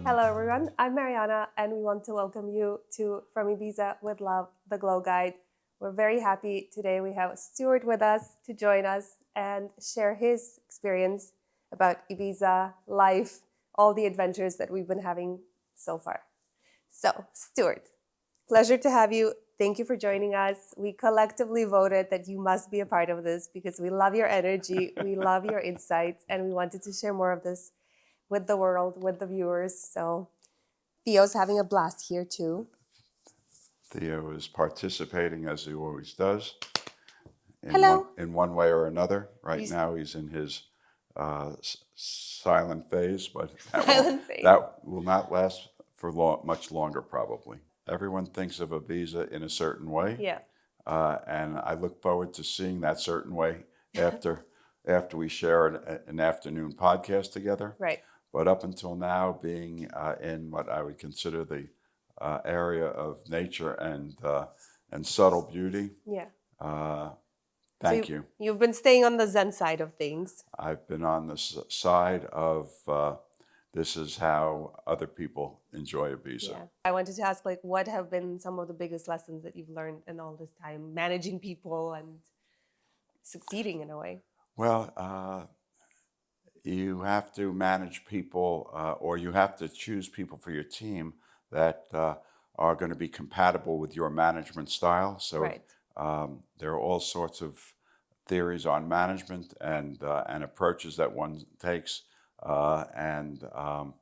Hello everyone, I'm Mariana and we want to welcome you to From Ibiza with Love, the Glow Guide. We're very happy today we have Stewart with us to join us and share his experience about Ibiza, life, all the adventures that we've been having so far. So, Stewart, pleasure to have you. Thank you for joining us. We collectively voted that you must be a part of this because we love your energy, we love your insights, and we wanted to share more of this with the world, with the viewers. So Theo's having a blast here too. Theo is participating as he always does. Hello. In one way or another. Right now he's in his silent phase, but that will not last for much longer probably. Everyone thinks of Ibiza in a certain way. Yeah. And I look forward to seeing that certain way after we share an afternoon podcast together. Right. But up until now, being in what I would consider the area of nature and subtle beauty. Yeah. Thank you. You've been staying on the Zen side of things. I've been on the side of this is how other people enjoy Ibiza. Yeah. I wanted to ask, what have been some of the biggest lessons that you've learned in all this time, managing people and succeeding in a way? Well, you have to manage people or you have to choose people for your team that are going to be compatible with your management style. So right. There are all sorts of theories on management and approaches that one takes. Did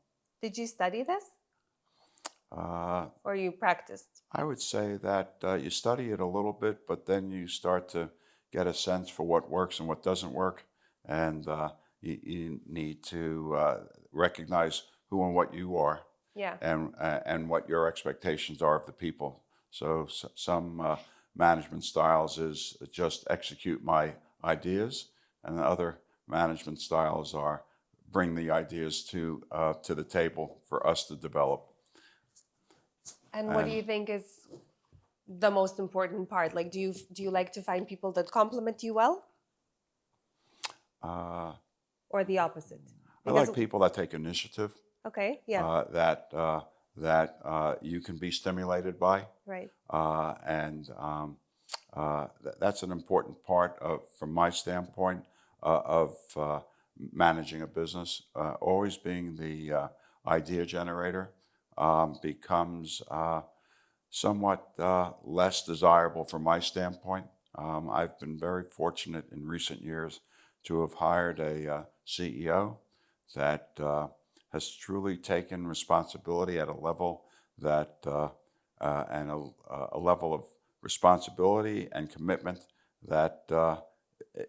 you study this? Or you practiced? I would say that you study it a little bit, but then you start to get a sense for what works and what doesn't work. And you need to recognize who and what you are, yeah, and what your expectations are of the people. So some management styles is just execute my ideas, and other management styles are bring the ideas to the table for us to develop. And what do you think is the most important part? Do you like to find people that complement you well? Or the opposite? Because I like people that take initiative. Okay, yeah. That you can be stimulated by. Right. That's an important part from my standpoint, of managing a business. Always being the idea generator becomes somewhat less desirable from my standpoint. I've been very fortunate in recent years to have hired a CEO that has truly taken responsibility at a level that and a level of responsibility and commitment that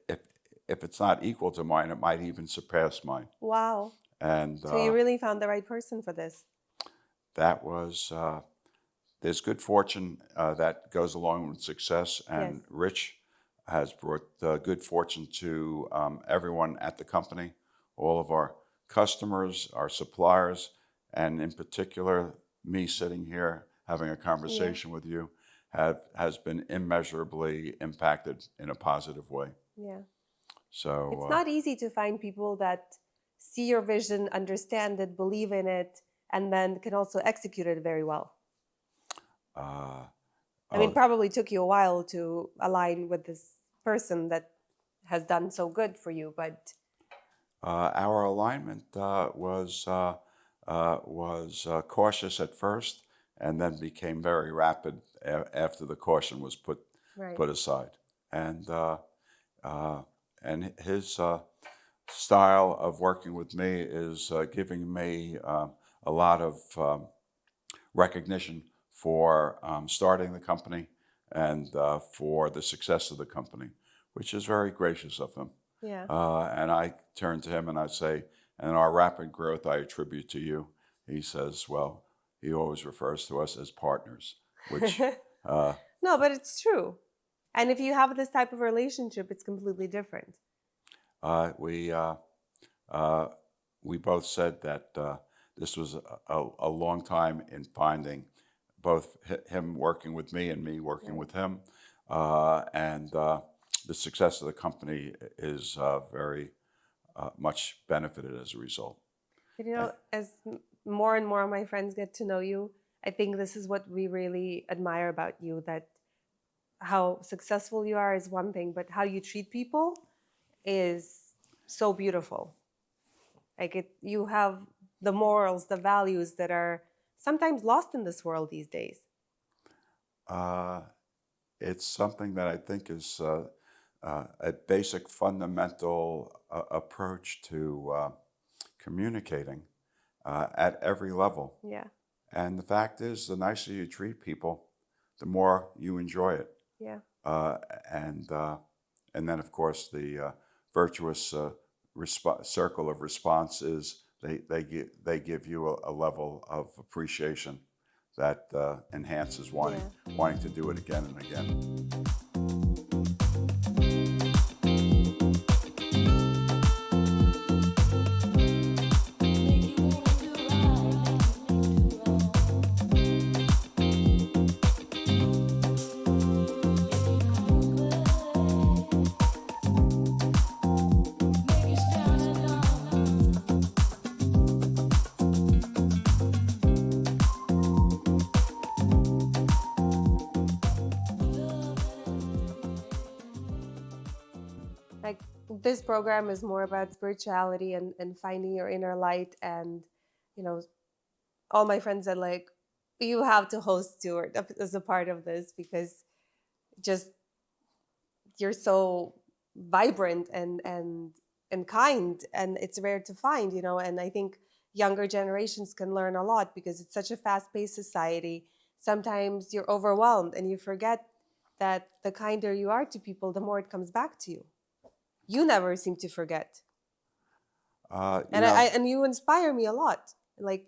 if it's not equal to mine, it might even surpass mine. Wow. And so you really found the right person for this. That was there's good fortune that goes along with success, and yes. Rich has brought good fortune to everyone at the company, all of our customers, our suppliers, and in particular, me sitting here having a conversation with you has been immeasurably impacted in a positive way. Yeah. So it's not easy to find people that see your vision, understand it, believe in it, and then can also execute it very well. I mean, probably took you a while to align with this person that has done so good for you, but our alignment was cautious at first, and then became very rapid after the caution was put aside. And his style of working with me is giving me a lot of recognition for starting the company and for the success of the company, which is very gracious of him. Yeah. And I turn to him and I say, and our rapid growth I attribute to you. He says, well, he always refers to us as partners, which... No, but it's true. And if you have this type of relationship, it's completely different. We both said that this was a long time in finding both him working with me and me working with him. And the success of the company is very much benefited as a result. But, as more and more of my friends get to know you, I think this is what we really admire about you, that how successful you are is one thing, but how you treat people is so beautiful. Like you have the morals, the values that are sometimes lost in this world these days. It's something that I think is a basic fundamental approach to communicating at every level. Yeah. And the fact is, the nicer you treat people, the more you enjoy it. Yeah. Uh, and then, of course, the virtuous circle of response is they give you a level of appreciation that enhances wanting to do it again and again. Like this program is more about spirituality and finding your inner light. And, you know, all my friends are like, you have to host Stewart as a part of this, because just you're so vibrant and kind, and it's rare to find, you know. And I think younger generations can learn a lot, because it's such a fast-paced society. Sometimes you're overwhelmed and you forget that the kinder you are to people, the more it comes back to you. You never seem to forget. And you inspire me a lot. Like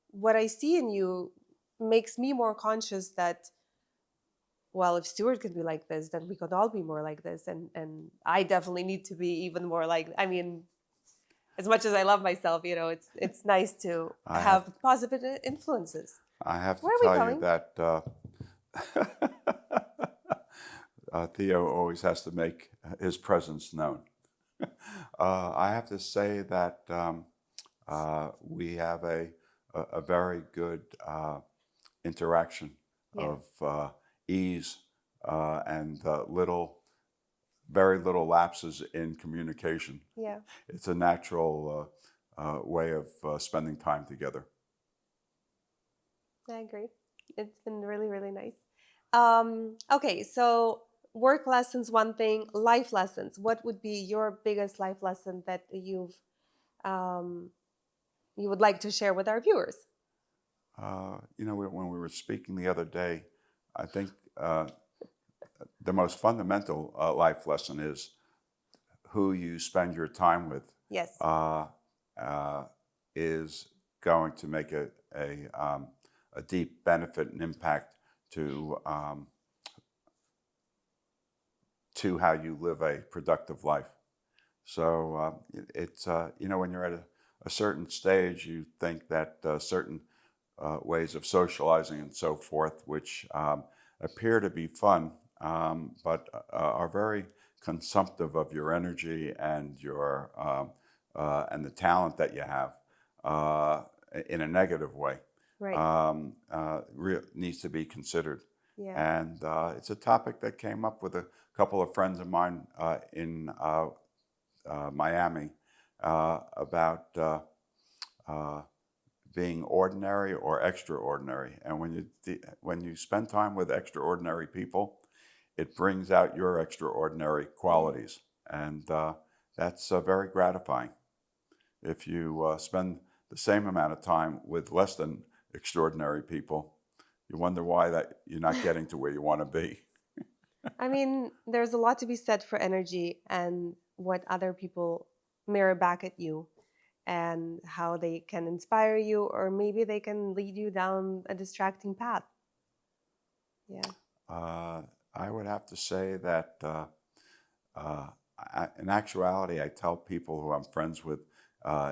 what I see in you makes me more conscious that, well, if Stewart could be like this, then we could all be more like this. And I definitely need to be even more like, I mean, as much as I love myself, you know, it's nice to have positive influences. I have to tell you that Theo always has to make his presence known. I have to say that we have a very good interaction of ease and very little lapses in communication. Yeah. It's a natural way of spending time together. I agree. It's been really, really nice. Okay, so work lessons, one thing, life lessons. What would be your biggest life lesson that you would like to share with our viewers? You know, when we were speaking the other day, I think the most fundamental life lesson is who you spend your time with. Yes. Is going to make a deep benefit and impact to how you live a productive life. So it's you know, when you're at a certain stage, you think that certain ways of socializing and so forth, which appear to be fun, but are very consumptive of your energy and your and the talent that you have in a negative way. Right. Needs to be considered. Yeah. And it's a topic that came up with a couple of friends of mine in Miami about being ordinary or extraordinary. And when you spend time with extraordinary people, it brings out your extraordinary qualities, and that's very gratifying. If you spend the same amount of time with less than extraordinary people, you wonder why that you're not getting to where you want to be. I mean, there's a lot to be said for energy and what other people mirror back at you, and how they can inspire you, or maybe they can lead you down a distracting path. Yeah. I would have to say that in actuality, I tell people who I'm friends with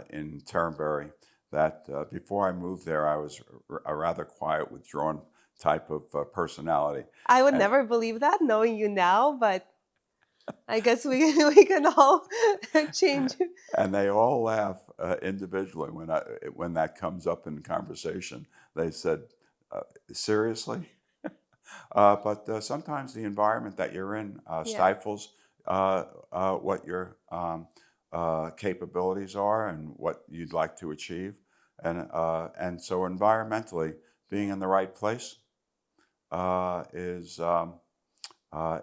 in Turnberry that before I moved there, I was a rather quiet, withdrawn type of personality. I would never believe that, knowing you now, but I guess we can all change. And they all laugh individually when that comes up in conversation. They said, "Seriously?" But sometimes the environment that you're in Yeah. stifles what your capabilities are and what you'd like to achieve, and so environmentally, being in the right place is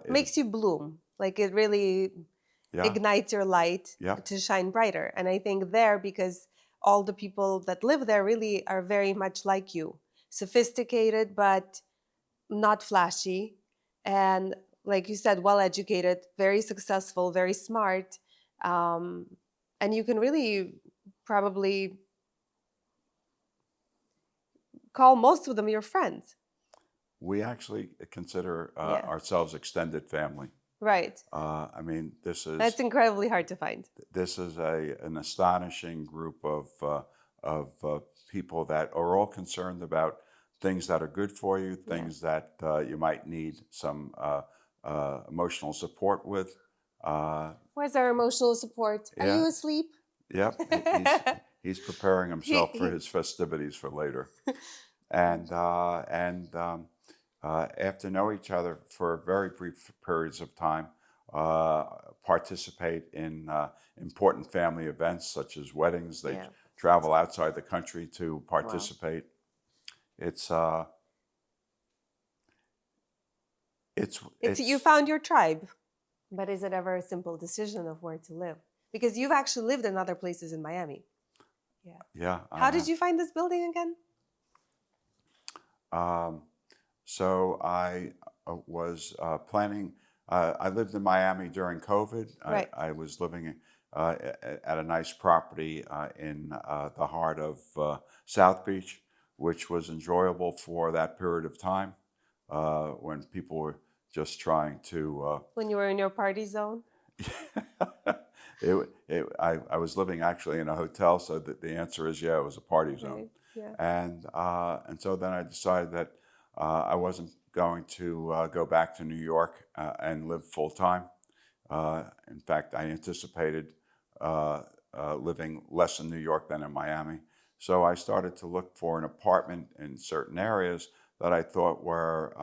Makes you bloom. Like it really yeah, ignites your light yeah, to shine brighter. And I think there, because all the people that live there really are very much like you, sophisticated but not flashy, and like you said, well educated, very successful, very smart, um, and you can really probably call most of them your friends. we actually consider Yeah, ourselves extended family. right. I mean, That's incredibly hard to find. this is an astonishing group of people that are all concerned about things that are good for you, Yeah. things that you might need some emotional support with. Uh, Where's our emotional support? Are yeah, you asleep? yep. He's preparing he, himself for he, his festivities for later, and after know each other for very brief periods of time, uh, participate in important family events such as weddings. They yeah. travel outside the country to Wow. participate. It's uh, It's you it's found your tribe. But is it ever a simple decision of where to live? Because you've actually lived in other places in Miami. Yeah. yeah, I How did have. you find this building again? Um, so I was planning. I lived in Miami during COVID. Right. I was living at a nice property in the heart of South Beach, which was enjoyable for that period of time when people were just trying to. When you were in your party zone? I was living actually in a hotel, so the answer is yeah, it was a party zone, Right. Yeah. and so then I decided that I wasn't going to go back to New York and live full time. In fact, I anticipated living less in New York than in Miami, so I started to look for an apartment in certain areas that I thought were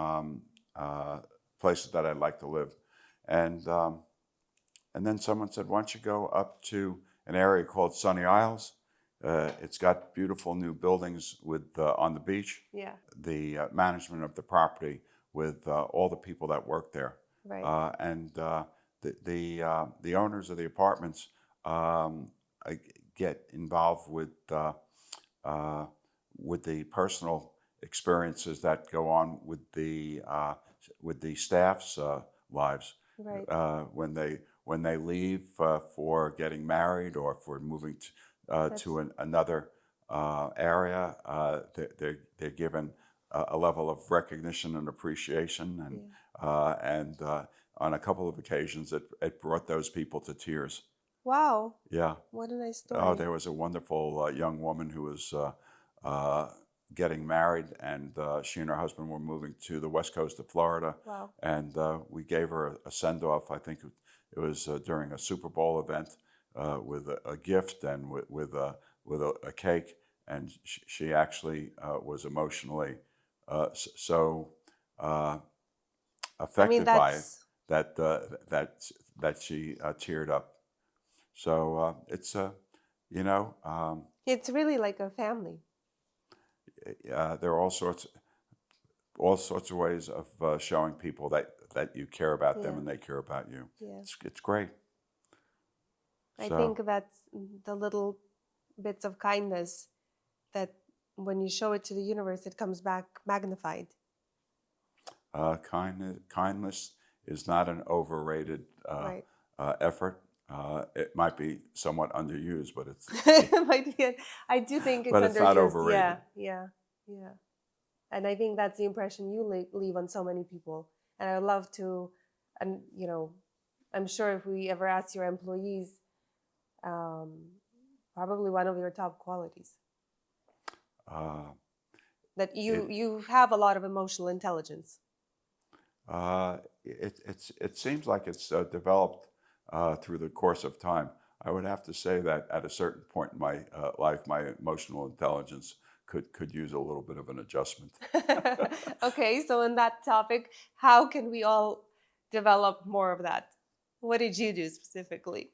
places that I'd like to live, and. And then someone said, why don't you go up to an area called Sunny Isles? It's got beautiful new buildings with on the beach, Yeah. the management of the property with all the people that work there. Right. And the owners of the apartments um, get involved uh, with the personal experiences that go on with the staff's lives Right. when they leave for getting married or for moving That's to another area. They're given a level of recognition and appreciation, yeah. and on a couple of occasions, it brought those people to tears. Wow. Yeah. What a nice Oh, story. there was a wonderful young woman who was uh, getting married, and she and her husband were moving to the west coast of Florida. Wow. And we gave her a send off. I think it was during a Super Bowl event with a gift and with a cake. And she actually was emotionally so uh, I mean, affected by it that's that that she teared up. So you know, it's really like a family. there are all sorts of ways of showing people that you care about them Yeah. and they care about you. Yeah. It's great. I So think that's the little bits of kindness that when you show it to the universe, it comes back magnified. kindness is not an overrated Right. effort. It might be somewhat underused, but I do think it's but it's not underused. overrated. Yeah, yeah, yeah. And I think that's the impression you leave on so many people. And I would love to, and I'm sure if we ever ask your employees, um, probably one of your top qualities Uh, that it you have a lot of emotional intelligence. it seems like it's developed through the course of time. I would have to say that at a certain point in my life, my emotional intelligence could use a little bit of an adjustment. Okay, so in that topic, how can we all develop more of that? What did you do specifically?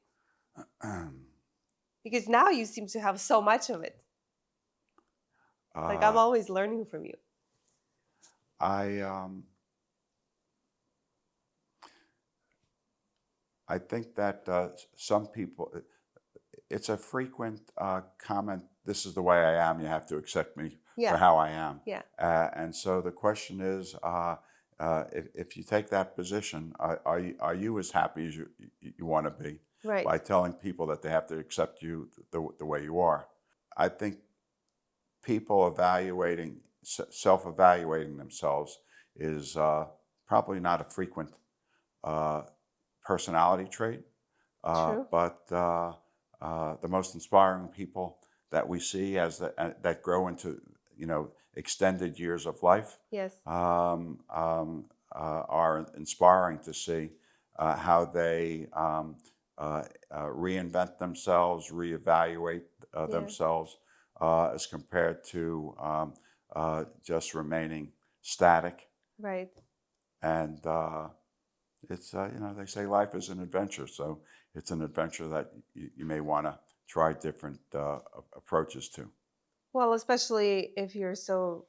Because now you seem to have so much of it. Like I'm Uh, always learning from you. I I think that some people, it's a frequent comment. This is the way I am. You have to accept me for Yeah, how I am. yeah, And so the question is, if you take that position, are you as happy as you want to be right. by telling people that they have to accept you the way you are? I think people self-evaluating themselves is probably not a frequent uh, personality trait, True. but the most inspiring people that we see that grow into extended years of life Yes. are inspiring to see how they reinvent themselves, reevaluate Yeah. themselves as compared to just remaining static. Right. And it's they say life is an adventure, so it's an adventure that you may want to try different approaches to. Well, especially if you're so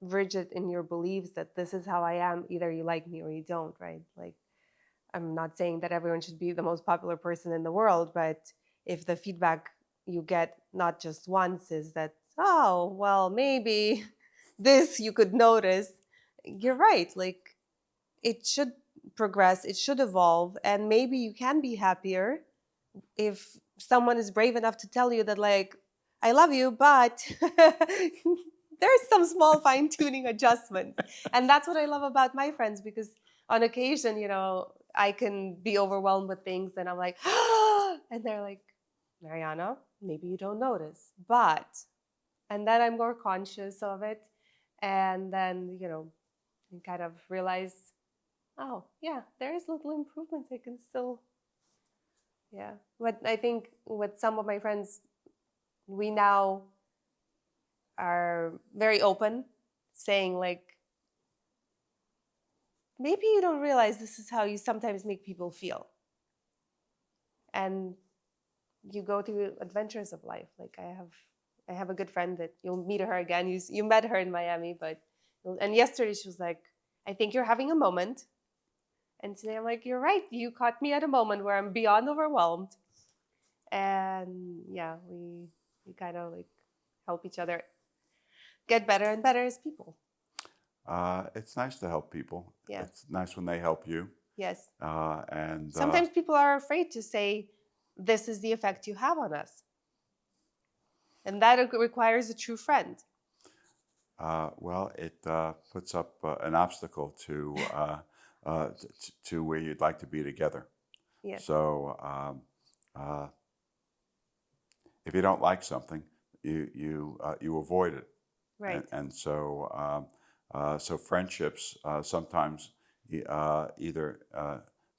rigid in your beliefs that this is how I am, either you like me or you don't, right? Like I'm not saying that everyone should be the most popular person in the world, but if the feedback you get not just once is that, oh, well, maybe this you could notice, you're right. Like it should progress, it should evolve, and maybe you can be happier if someone is brave enough to tell you that, like, I love you, but there's some small fine tuning adjustments. And that's what I love about my friends because on occasion, I can be overwhelmed with things and I'm like, and they're like, Mariana, maybe you don't notice, but, and then I'm more conscious of it. And then, you kind of realize, oh, yeah, there is little improvements I can still, yeah. But I think with some of my friends, we now are very open, saying, like, maybe you don't realize this is how you sometimes make people feel. And you go through adventures of life. Like I have a good friend that you'll meet her again. You met her in Miami, and yesterday she was like, I think you're having a moment. And today I'm like, you're right. You caught me at a moment where I'm beyond overwhelmed. And yeah, we kind of like help each other get better and better as people. It's nice to help people. Yeah. It's nice when they help you. Yes. And Sometimes people are afraid to say, this is the effect you have on us. And that requires a true friend. well, it puts up an obstacle to where you'd like to be together. Yes. So if you don't like something, you avoid it. Right. And so so friendships sometimes either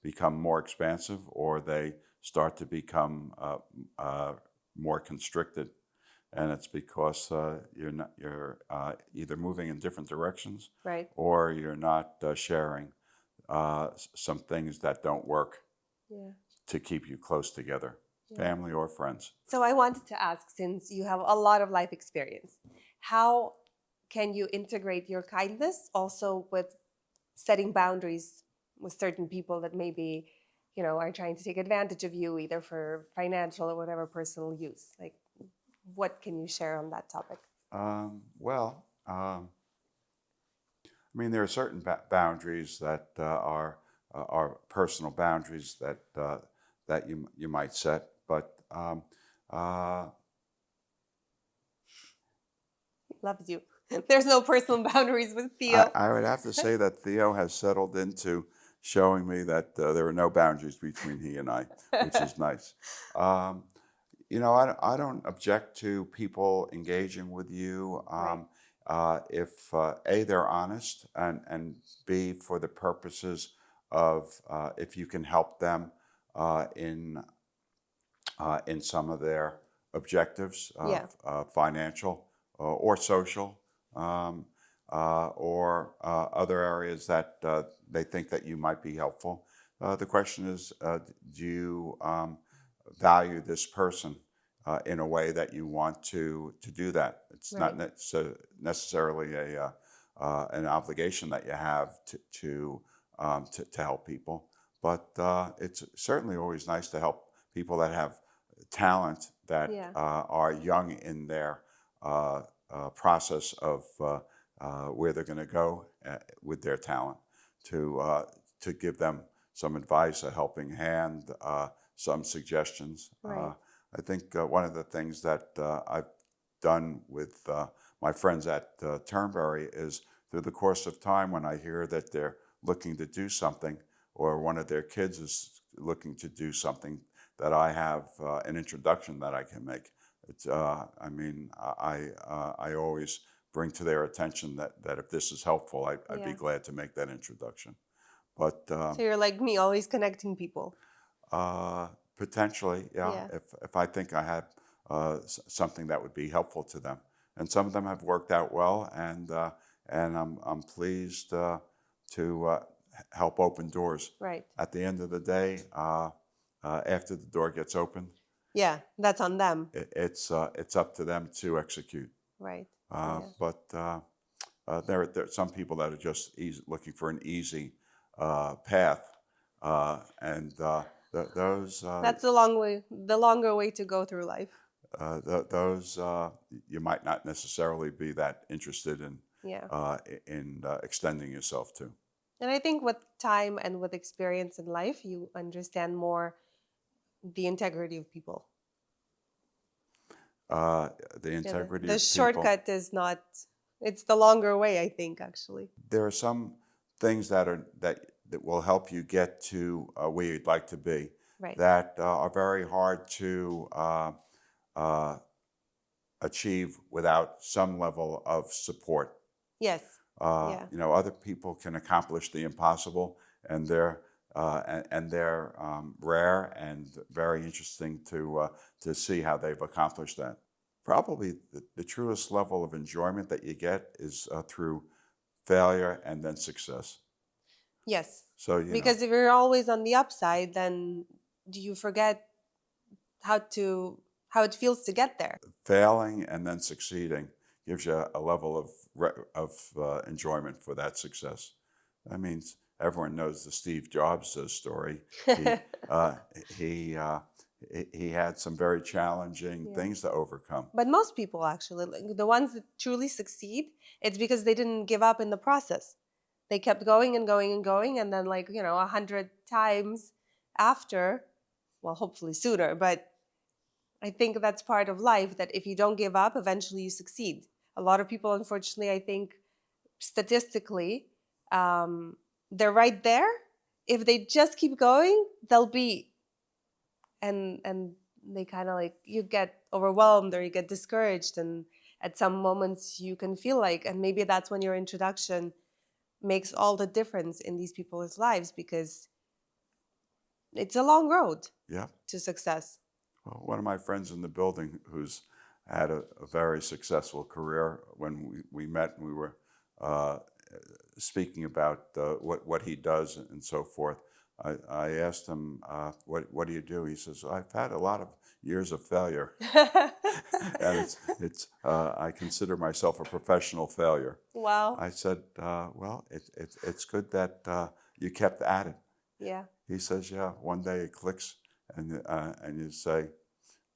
become more expansive or they start to become more constricted, and it's because you're either moving in different directions, Right. or you're not sharing some things that don't work Yeah. to keep you close together, Yeah. family or friends. So I wanted to ask, since you have a lot of life experience, how can you integrate your kindness also with setting boundaries with certain people that maybe, are trying to take advantage of you either for financial or whatever personal use? Like, what can you share on that topic? Well, I mean, there are certain boundaries that are personal boundaries that you might set, but Loves you. There's no personal boundaries with Theo. I would have to say that Theo has settled into showing me that there are no boundaries between he and I, which is nice. I don't object to people engaging with you Right. if A, they're honest, and B, for the purposes of if you can help them uh, in in some of their objectives, Yeah. financial or social, or other areas that they think that you might be helpful. The question is, do you value this person in a way that you want to do that? It's not Right. necessarily an obligation that you have to help people, but it's certainly always nice to help people that have talent that Yeah. are young in their process of where they're going to go with their talent, to give them some advice, a helping hand, some suggestions. Right. I think one of the things that I've done with my friends at Turnberry is, through the course of time, when I hear that they're looking to do something, or one of their kids is looking to do something, that I have an introduction that I can make. I mean, I always bring to their attention that if this is helpful, I'd be Yeah. glad to make that introduction. But So you're like me, always connecting people. uh, potentially, yeah, Yeah. if I think I have something that would be helpful to them, and some of them have worked out well, and I'm pleased to help open doors. Right. At the end of the day, after the door gets opened, Yeah. That's on them. it's up to them to execute. Right. Uh, Yeah. but there are some people that are just looking for an easy path, and those That's the long way, the longer way to go through life. those you might not necessarily be that interested Yeah. in extending yourself to. And I think with time and with experience in life, you understand more the integrity of people. The Yeah, integrity the of people. shortcut is not, it's the longer way, I think, actually. There are some things that will help you get to where you'd like to be, Right. that are very hard to uh, achieve without some level of support. Yes. Yeah. Other people can accomplish the impossible, and they're rare and very interesting to see how they've accomplished that. Probably the truest level of enjoyment that you get is through failure and then success. Yes. So Because if you're always on the upside, then do you forget how it feels to get there? failing and then succeeding gives you a level of enjoyment for that success. That means everyone knows the Steve Jobs story. He uh, he uh, he had some very challenging Yeah. things to overcome. But most people actually, like the ones that truly succeed, it's because they didn't give up in the process. They kept going and going and going, and then 100 times after, well, hopefully sooner, but I think that's part of life, that if you don't give up, eventually you succeed. A lot of people, unfortunately, I think statistically, they're right there. If they just keep going, they'll be, and they kind of like, you get overwhelmed or you get discouraged, and at some moments you can feel like, and maybe that's when your introduction makes all the difference in these people's lives, because it's a long road Yeah. to success. Well, one of my friends in the building who's had a very successful career, when we met, we were uh, speaking about what he does and so forth. I asked him, what do you do? He says, I've had a lot of years of failure. And I consider myself a professional failure. Wow. I said, well, it's good that you kept at it. Yeah. He says, yeah, one day it clicks, and you say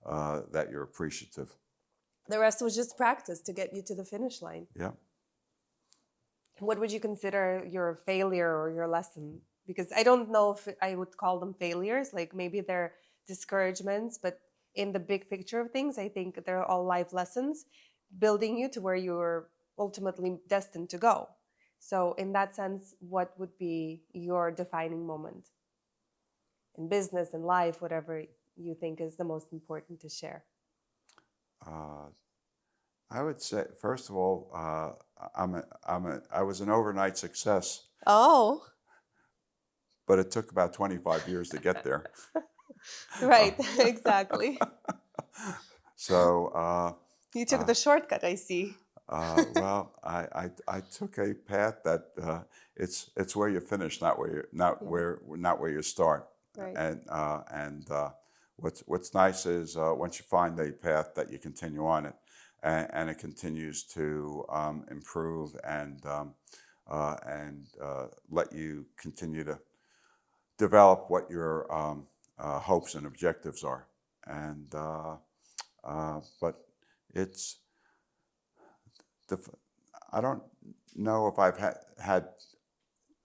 that you're appreciative. The rest was just practice to get you to the finish line. Yeah. What would you consider your failure or your lesson? Because I don't know if I would call them failures. Like maybe they're discouragements, but in the big picture of things, I think they're all life lessons, building you to where you're ultimately destined to go. So in that sense, what would be your defining moment in business and life, whatever you think is the most important to share? Uh, I would say, first of all, I was an overnight success, Oh, but it took about 25 years to get there. Uh, right, exactly. so, You took uh, the shortcut, I see. well, I took a path that it's where you finish, not where Yeah, not where you start. right. And what's nice is once you find a path that you continue on it, and it continues to improve and let you continue to develop what your hopes and objectives are. But it's the I don't know if I've had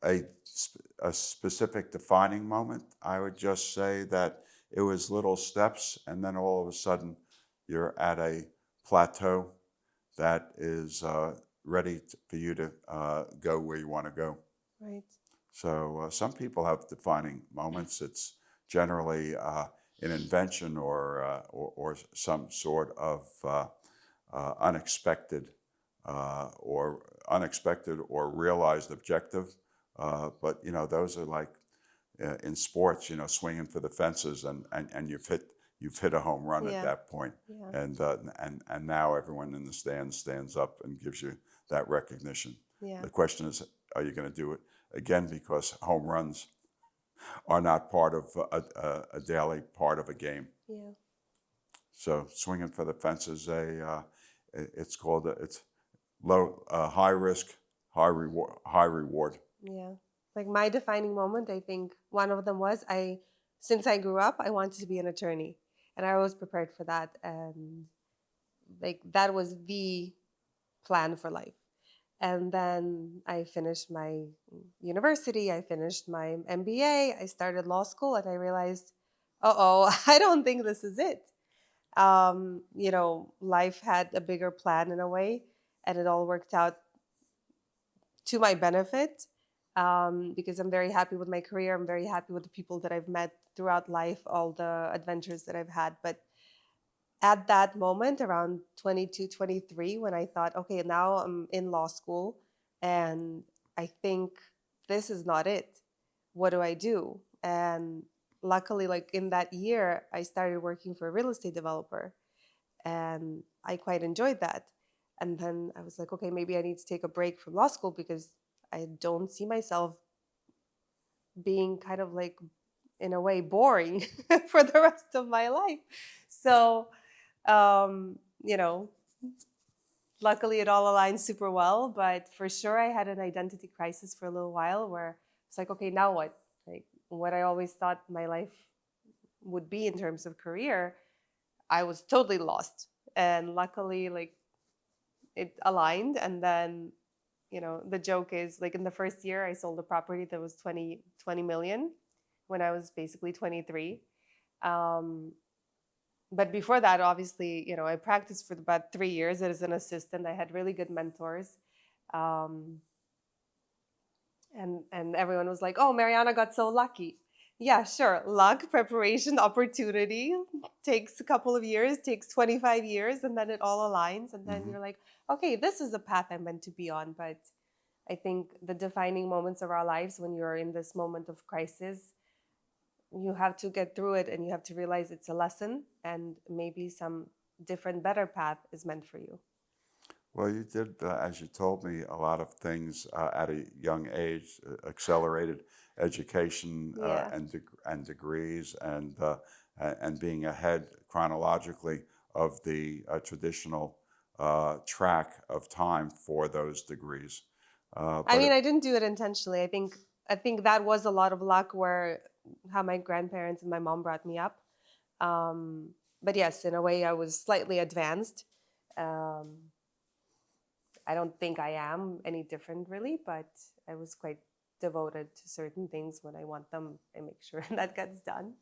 a specific defining moment. I would just say that it was little steps, and then all of a sudden, you're at a plateau that is ready for you to go where you want to go. Right. So some people have defining moments. It's generally an invention or some sort of unexpected or realized objective. But those are like in sports, swinging for the fences, and you've hit a home run at Yeah, that point. yeah, And now everyone in the stands up and gives you that recognition. yeah, The question is, are you going to do it again? Because home runs are not part of a daily part of a game. yeah, So swinging for the fences, it's called it's low, high risk, high reward, high reward. yeah. Like my defining moment, I think one of them was since I grew up, I wanted to be an attorney, and I was prepared for that, and like that was the plan for life. And then I finished my university, I finished my MBA, I started law school, and I realized, oh, I don't think this is it. Life had a bigger plan in a way, and it all worked out to my benefit, because I'm very happy with my career. I'm very happy with the people that I've met throughout life, all the adventures that I've had. But at that moment, around 22, 23, when I thought, okay, now I'm in law school and I think this is not it. What do I do? And luckily, like in that year, I started working for a real estate developer and I quite enjoyed that. And then I was like, okay, maybe I need to take a break from law school because I don't see myself being kind of like, in a way, boring for the rest of my life. So, um, you know, luckily it all aligned super well. But for sure, I had an identity crisis for a little while where it's like, okay, now what? Like, what I always thought my life would be in terms of career, I was totally lost. And luckily, like, it aligned. And then, the joke is like in the first year, I sold a property that was 20 million when I was basically 23. But before that, obviously, I practiced for about 3 years as an assistant. I had really good mentors. Um, and everyone was like, oh, Mariana got so lucky. Yeah, sure. Luck, preparation, opportunity takes a couple of years, takes 25 years, and then it all aligns. And then Hmm. you're like, okay, this is the path I'm meant to be on. But I think the defining moments of our lives, when you're in this moment of crisis, you have to get through it and you have to realize it's a lesson and maybe some different, better path is meant for you. Well, you did, as you told me, a lot of things at a young age, accelerated education Yeah. and degrees, and being ahead chronologically of the traditional track of time for those degrees. I But mean, I didn't do it intentionally. I think that was a lot of luck where how my grandparents and my mom brought me up. But yes, in a way, I was slightly advanced. Um, I don't think I am any different really, but I was quite devoted to certain things. When I want them, I make sure that gets done.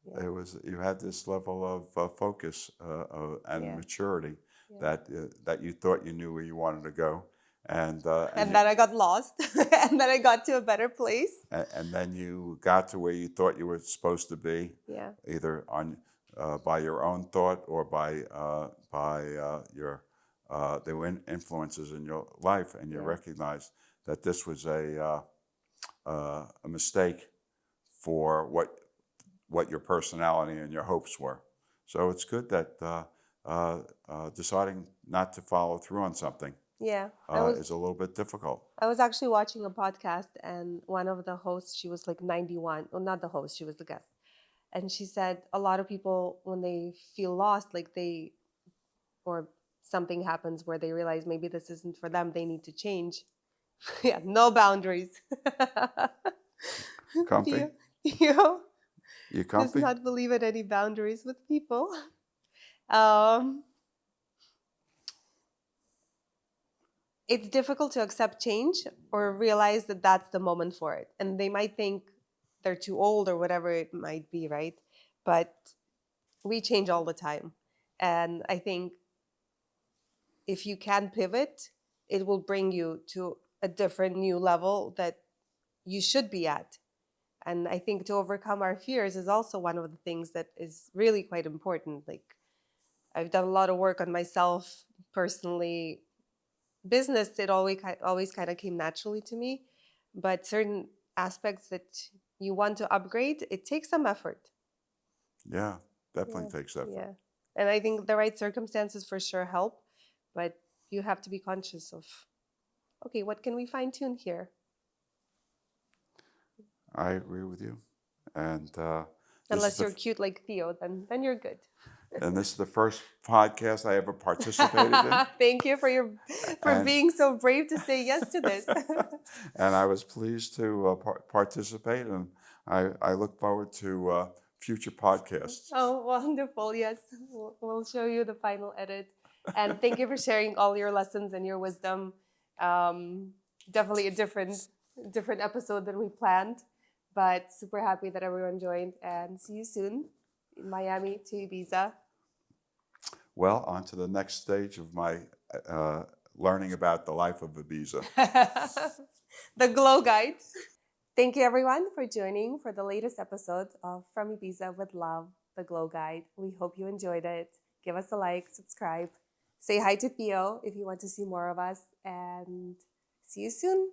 Yeah, you had this level of focus and yeah, maturity yeah. that you thought you knew where you wanted to go, and And then I got lost, and then I got to a better place. and then you got to where you thought you were supposed to be, Yeah, either on by your own thought or by your there were influences in your life, and you Yeah. recognize that this was a mistake for what your personality and your hopes were. So it's good that deciding not to follow through on something Yeah. is a little bit difficult. I was actually watching a podcast, and one of the hosts, she was like 91. Well, not the host, she was the guest. And she said a lot of people, when they feel lost, like or something happens where they realize maybe this isn't for them, they need to change. Yeah, no boundaries. Comfy? You You does comfy? not believe in any boundaries with people. Um, it's difficult to accept change or realize that that's the moment for it. And they might think they're too old or whatever it might be, right? But we change all the time. And I think if you can pivot, it will bring you to a different new level that you should be at. And I think to overcome our fears is also one of the things that is really quite important. Like, I've done a lot of work on myself personally. Business, it always kind of came naturally to me, but certain aspects that you want to upgrade, it takes some effort. Yeah, definitely Yeah, takes effort. yeah. And I think the right circumstances for sure help, but you have to be conscious of, okay, what can we fine tune here? I agree with you. And Unless you're cute like Theo, then you're good. and this is the first podcast I ever participated in. Thank you for And being so brave to say yes to this. and I was pleased to participate, and I look forward to future podcasts. Oh, wonderful. Yes, we'll show you the final edit. And thank you for sharing all your lessons and your wisdom. Definitely a different episode than we planned, but super happy that everyone joined, and see you soon in Miami to Ibiza. Well, on to the next stage of my learning about the life of Ibiza. The Glow Guide. Thank you, everyone, for joining for the latest episode of From Ibiza with Love, the Glow Guide. We hope you enjoyed it. Give us a like, subscribe, say hi to Theo if you want to see more of us, and see you soon